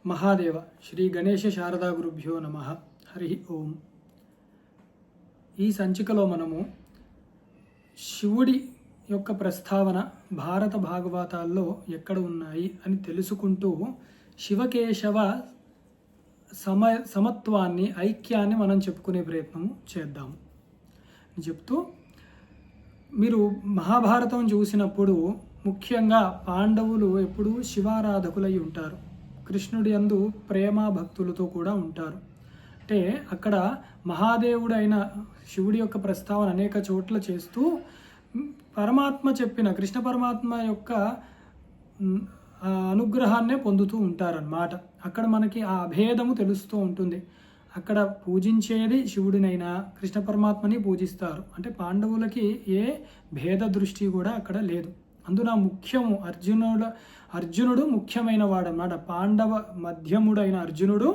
మహాదేవ శ్రీ గణేశ శారదా గురుభ్యో నమః. హరి ఓం. ఈ సంచికలో మనము శివుడి యొక్క ప్రస్తావన భారత భాగవతాల్లో ఎక్కడ ఉన్నాయి అని తెలుసుకుంటూ శివకేశవ సమత్వాన్ని, ఐక్యాన్ని మనం చెప్పుకునే ప్రయత్నం చేద్దాము చెప్తూ, మీరు మహాభారతం చూసినప్పుడు ముఖ్యంగా పాండవులు ఎప్పుడూ శివారాధకులై ఉంటారు. కృష్ణుడి యందు ప్రేమ భక్తులతో కూడా ఉంటారు. అంటే అక్కడ మహాదేవుడైన శివుడి యొక్క ప్రస్తావన అనేక చోట్ల చేస్తూ పరమాత్మ చెప్పిన కృష్ణ పరమాత్మ యొక్క అనుగ్రహాన్నే పొందుతూ ఉంటారన్నమాట. అక్కడ మనకి ఆ అభేదము తెలుస్తూ ఉంటుంది. అక్కడ పూజించేది శివుడినైనా కృష్ణ పరమాత్మని పూజిస్తారు. అంటే పాండవులకి ఏ భేద దృష్టి కూడా అక్కడ లేదు. అందున ముఖ్యము అర్జునుడు ముఖ్యమైన వాడు అన్నమాట. పాండవ మధ్యముడైన అర్జునుడు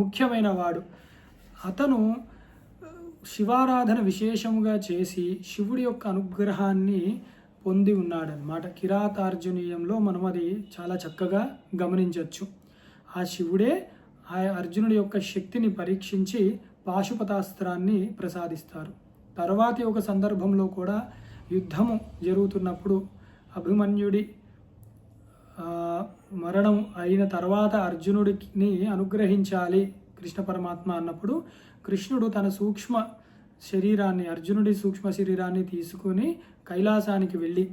ముఖ్యమైన వాడు. అతను శివారాధన విశేషముగా చేసి శివుడి యొక్క అనుగ్రహాన్ని పొంది ఉన్నాడనమాట. కిరాతార్జునీయంలో మనం అది చాలా చక్కగా గమనించవచ్చు. ఆ శివుడే ఆ అర్జునుడి యొక్క శక్తిని పరీక్షించి పాశుపతాస్త్రాన్ని ప్రసాదిస్తారు. తర్వాతి ఒక సందర్భంలో కూడా యుద్ధము జరుగుతున్నప్పుడు అభిమన్యుడి మరణం అయిన తర్వాత అర్జునుడిని అనుగ్రహించాలి కృష్ణ పరమాత్మ అన్నప్పుడు కృష్ణుడు తన సూక్ష్మ శరీరాన్ని, అర్జునుడి సూక్ష్మ శరీరాన్ని తీసుకుని కైలాసానికి వెళ్ళి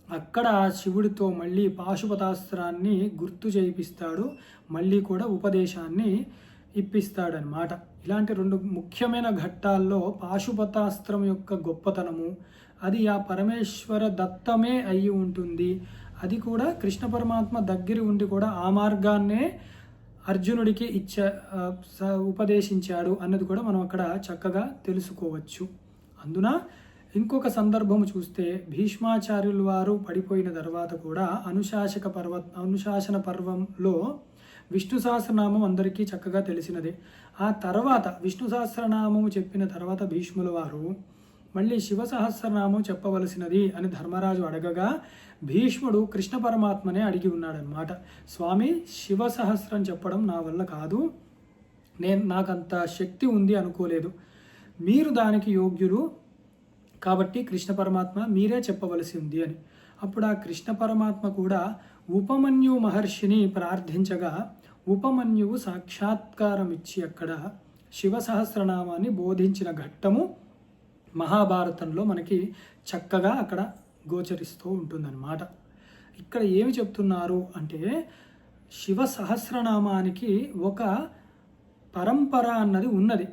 అక్కడ శివుడితో మళ్ళీ పాశుపతాస్త్రాన్ని గుర్తు చేయిస్తాడు. మళ్ళీ కూడా ఉపదేశాన్ని ఇప్పిస్తాడనమాట. ఇలాంటి రెండు ముఖ్యమైన ఘట్టాల్లో పాశుపతాస్త్రం యొక్క గొప్పతనము, అది ఆ పరమేశ్వర దత్తమే అయి ఉంటుంది. అది కూడా కృష్ణ పరమాత్మ దగ్గర ఉండి కూడా ఆ మార్గాన్నే అర్జునుడికి ఉపదేశించాడు అన్నది కూడా మనం అక్కడ చక్కగా తెలుసుకోవచ్చు. అందున ఇంకొక సందర్భము చూస్తే భీష్మాచార్యుల వారు పడిపోయిన తర్వాత కూడా అనుశాసన పర్వంలో విష్ణు సహస్రనామం అందరికీ చక్కగా తెలిసినదే. ఆ తర్వాత విష్ణు సహస్రనామము చెప్పిన తర్వాత భీష్ముల వారు మళ్ళీ శివ సహస్రనామం చెప్పవలసినది అని ధర్మరాజు అడగగా భీష్ముడు కృష్ణ పరమాత్మనే అడిగి ఉన్నాడనమాట. స్వామి, శివ సహస్రం చెప్పడం నా వల్ల కాదు, నాకంత శక్తి ఉంది అనుకోలేదు, మీరు దానికి యోగ్యులు కాబట్టి కృష్ణ పరమాత్మ మీరే చెప్పవలసి ఉంది అని. అప్పుడు ఆ కృష్ణ పరమాత్మ కూడా ఉపమన్యు మహర్షిని ప్రార్థించగా ఉపమన్యువు సాక్షాత్కారం ఇచ్చి అక్కడ శివ సహస్రనామాన్ని బోధించిన ఘట్టము మహాభారతంలో మనకి చక్కగా అక్కడ గోచరిస్తూ ఉంటుందన్నమాట. ఇక్కడ ఏమి చెప్తున్నారు అంటే శివ సహస్రనామానికి ఒక పరంపర అన్నది ఉన్నది.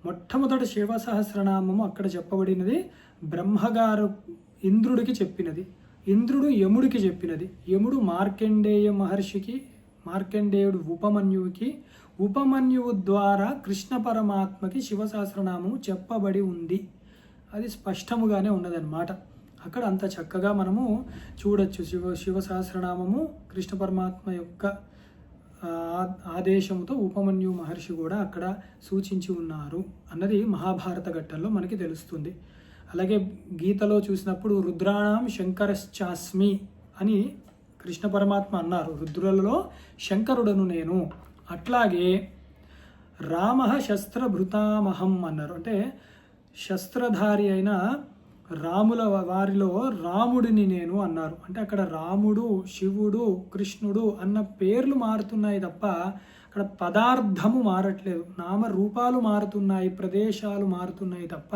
మొట్టమొదటి శివ సహస్రనామము అక్కడ చెప్పబడినది బ్రహ్మగారు ఇంద్రుడికి చెప్పినది, ఇంద్రుడు యముడికి చెప్పినది, యముడు మార్కండేయ మహర్షికి, మార్కండేయుడు ఉపమన్యువుకి, ఉపమన్యువు ద్వారా కృష్ణ పరమాత్మకి శివ సహస్రనామము చెప్పబడి ఉంది. అది స్పష్టముగానే ఉన్నదన్నమాట. అక్కడ అంత చక్కగా మనము చూడొచ్చు. శివ సహస్రనామము కృష్ణ పరమాత్మ యొక్క ఆదేశంతో ఉపమన్యు మహర్షి కూడా అక్కడ సూచించి ఉన్నారు అన్నది మహాభారత ఘట్టంలో మనకి తెలుస్తుంది. అలాగే గీతలో చూసినప్పుడు రుద్రాణం శంకరశ్చాస్మి అని కృష్ణ పరమాత్మ అన్నారు. రుద్రులలో శంకరుడను నేను. అట్లాగే రామ శస్త్రభృతామహం అన్నారు. అంటే శస్త్రధారి అయిన రాముల వారిలో రాముడిని నేను అన్నారు. అంటే అక్కడ రాముడు, శివుడు, కృష్ణుడు అన్న పేర్లు మారుతున్నాయి తప్ప అక్కడ పదార్థము మారట్లేదు. నామరూపాలు మారుతున్నాయి, ప్రదేశాలు మారుతున్నాయి తప్ప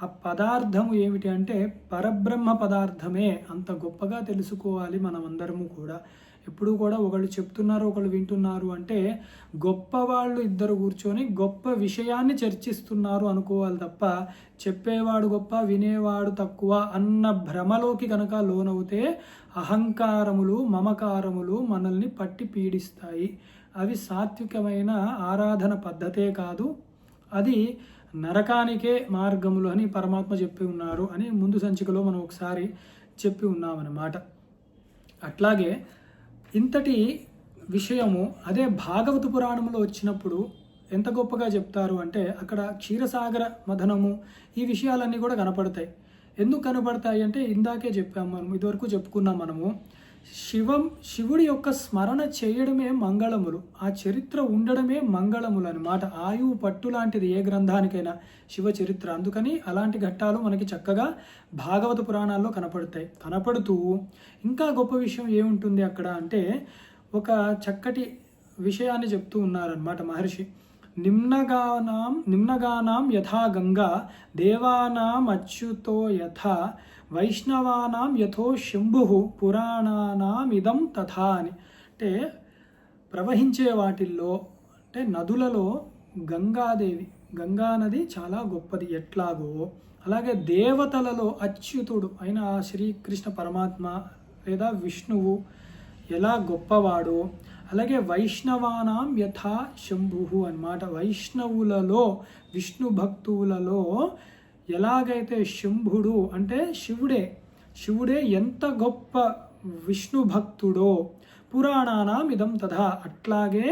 ఆ పదార్థము ఏమిటి అంటే పరబ్రహ్మ పదార్థమే. అంత గొప్పగా తెలుసుకోవాలి మనమందరము కూడా. ఎప్పుడు కూడా ఒకళ్ళు చెప్తున్నారు, ఒకళ్ళు వింటున్నారు అంటే గొప్పవాళ్ళు ఇద్దరు కూర్చొని గొప్ప విషయాన్ని చర్చిస్తున్నారు అనుకోవాలి తప్ప చెప్పేవాడు గొప్ప, వినేవాడు తక్కువ అన్న భ్రమలోకి కనుక లోనవుతే అహంకారములు, మమకారములు మనల్ని పట్టి పీడిస్తాయి. అవి సాత్వికమైన ఆరాధన పద్ధతే కాదు, అది నరకానికే మార్గములు అని పరమాత్మ చెప్పి ఉన్నారు అని ముందు సంచికలో మనం ఒకసారి చెప్పి ఉన్నామన్నమాట. అట్లాగే ఇంతటి విషయము అదే భాగవత పురాణంలో వచ్చినప్పుడు ఎంత గొప్పగా చెప్తారు అంటే అక్కడ క్షీరసాగర మథనము, ఈ విషయాలన్నీ కూడా కనపడతాయి. ఎందుకు కనపడతాయి అంటే ఇందాకే చెప్పాము మనం, ఇదివరకు చెప్పుకున్నాం మనము. శివుడి యొక్క స్మరణ చేయడమే మంగళములు, ఆ చరిత్ర ఉండడమే మంగళములు అన్నమాట. ఆయువు పట్టు లాంటిది ఏ గ్రంథానికైనా శివ చరిత్ర. అందుకని అలాంటి ఘట్టాలు మనకి చక్కగా భాగవత పురాణాల్లో కనపడుతూ ఇంకా గొప్ప విషయం ఏముంటుంది అక్కడ అంటే ఒక చక్కటి విషయాన్ని చెప్తూ ఉన్నారనమాట మహర్షి. నిమ్నగానాం యథా గంగా దేవానాం అచ్యుతో యథా వైష్ణవానాం యథో శంభు పురాణానాం ఇదం తథా అని. అంటే ప్రవహించే వాటిల్లో అంటే నదులలో గంగాదేవి, గంగా నది చాలా గొప్పది ఎట్లాగో, అలాగే దేవతలలో అచ్యుతుడు అయిన శ్రీకృష్ణ పరమాత్మ లేదా విష్ణువు ఎలా గొప్పవాడో, అలాగే వైష్ణవానాం యథా శంభు అన్నమాట. వైష్ణవులలో విష్ణు భక్తులలో ఎలాగైతే శంభుడు అంటే శివుడే ఎంత గొప్ప విష్ణు భక్తుడో పురాణానాం ఇదం తథా, అట్లాగే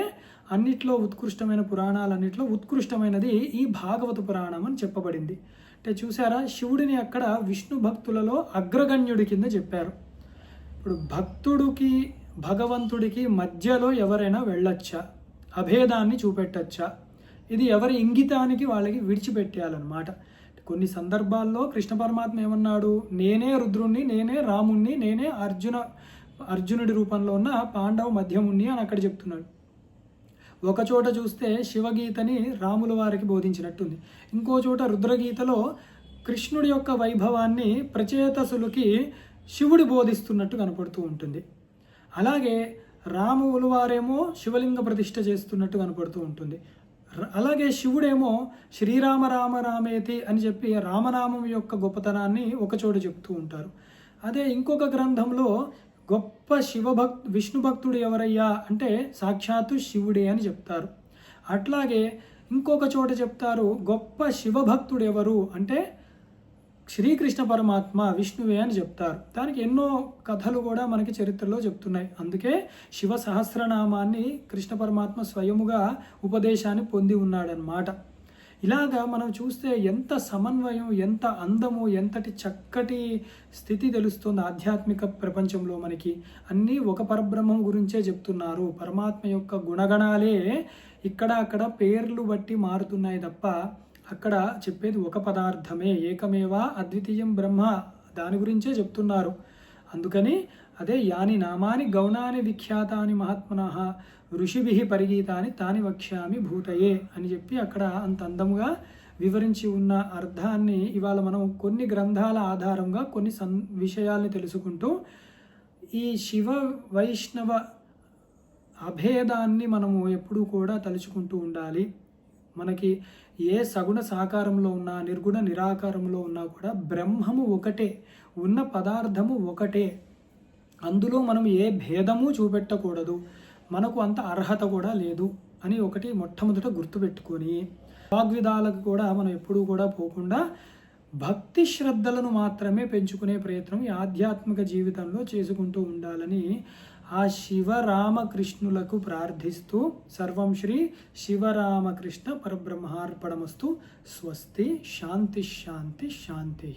అన్నిట్లో ఉత్కృష్టమైన పురాణాలన్నిట్లో ఉత్కృష్టమైనది ఈ భాగవత పురాణం అని చెప్పబడింది. అంటే చూసారా, శివుడిని అక్కడ విష్ణు భక్తులలో అగ్రగణ్యుడి కింద చెప్పారు. ఇప్పుడు భక్తుడికి భగవంతుడికి మధ్యలో ఎవరైనా వెళ్ళొచ్చా, అభేదాన్ని చూపెట్టచ్చా, ఇది ఎవరి ఇంగితానికి వాళ్ళకి విడిచిపెట్టేయాలన్నమాట. కొన్ని సందర్భాల్లో కృష్ణ పరమాత్మ ఏమన్నాడు, నేనే రుద్రుణ్ణి, నేనే రాముణ్ణి, నేనే అర్జునుడి రూపంలో ఉన్న పాండవ మధ్యముణ్ణి అని అక్కడ చెప్తున్నాడు. ఒక చోట చూస్తే శివగీతని రాముల వారికి బోధించినట్టుంది, ఇంకో చోట రుద్రగీతలో కృష్ణుడి యొక్క వైభవాన్ని ప్రచేతసులకి శివుడు బోధిస్తున్నట్టు కనపడుతూ ఉంటుంది. అలాగే రాముల వారేమో శివలింగ ప్రతిష్ఠ చేస్తున్నట్టు కనపడుతూ ఉంటుంది. అలాగే శివుడేమో శ్రీరామ రామ రామేతి అని చెప్పి రామనామం యొక్క గొప్పతనాన్ని ఒకచోట చెప్తూ ఉంటారు. అదే ఇంకొక గ్రంథంలో గొప్ప విష్ణు భక్తుడు ఎవరయ్యా అంటే సాక్షాత్తు శివుడే అని చెప్తారు. అట్లాగే ఇంకొక చోట చెప్తారు గొప్ప శివభక్తుడు ఎవరు అంటే శ్రీకృష్ణ పరమాత్మ విష్ణువే అని చెప్తారు. దానికి ఎన్నో కథలు కూడా మనకి చరిత్రలో చెప్తున్నాయి. అందుకే శివ సహస్రనామాన్ని కృష్ణ పరమాత్మ స్వయముగా ఉపదేశాన్ని పొంది ఉన్నాడనమాట. ఇలాగా మనం చూస్తే ఎంత సమన్వయం, ఎంత అందము, ఎంతటి చక్కటి స్థితి తెలుస్తుంది ఆధ్యాత్మిక ప్రపంచంలో. మనకి అన్నీ ఒక పరబ్రహ్మం గురించే చెప్తున్నారు. పరమాత్మ యొక్క గుణగణాలే ఇక్కడ అక్కడ పేర్లు బట్టి మారుతున్నాయి తప్ప అక్కడ చెప్పేది ఒక పదార్థమే, ఏకమేవా అద్వితీయం బ్రహ్మ, దాని గురించే చెప్తున్నారు. అందుకని అదే యాని నామాని గౌణాని విఖ్యాతాని మహాత్మనః ఋషిభిః పరిగీతాని తాని వక్ష్యామి భూతయే అని చెప్పి అక్కడ అంత అందముగా వివరించి ఉన్న అర్థాన్ని ఇవాళ మనం కొన్ని గ్రంథాల ఆధారంగా కొన్ని విషయాల్ని తెలుసుకుంటూ ఈ శివ వైష్ణవ అభేదాన్ని మనము ఎప్పుడూ కూడా తలుచుకుంటూ ఉండాలి. మనకి ఏ సగుణ సాకారంలో ఉన్నా, నిర్గుణ నిరాకారంలో ఉన్నా కూడా బ్రహ్మము ఒకటే, ఉన్న పదార్థము ఒకటే. అందులో మనం ఏ భేదము చూపెట్టకూడదు, మనకు అంత అర్హత కూడా లేదు అని ఒకటి మొట్టమొదట గుర్తుపెట్టుకొని వాగ్విదాలకు కూడా మనం ఎప్పుడూ కూడా పోకుండా భక్తి శ్రద్ధలను మాత్రమే పెంచుకునే ప్రయత్నం ఈ ఆధ్యాత్మిక జీవితంలో చేసుకుంటూ ఉండాలని ఆ శివరామకృష్ణులకు ప్రార్థిస్తూ సర్వం శ్రీ శివరామకృష్ణ పరబ్రహ్మార్పణమస్తు. స్వస్తి. శాంతి శాంతి శాంతి.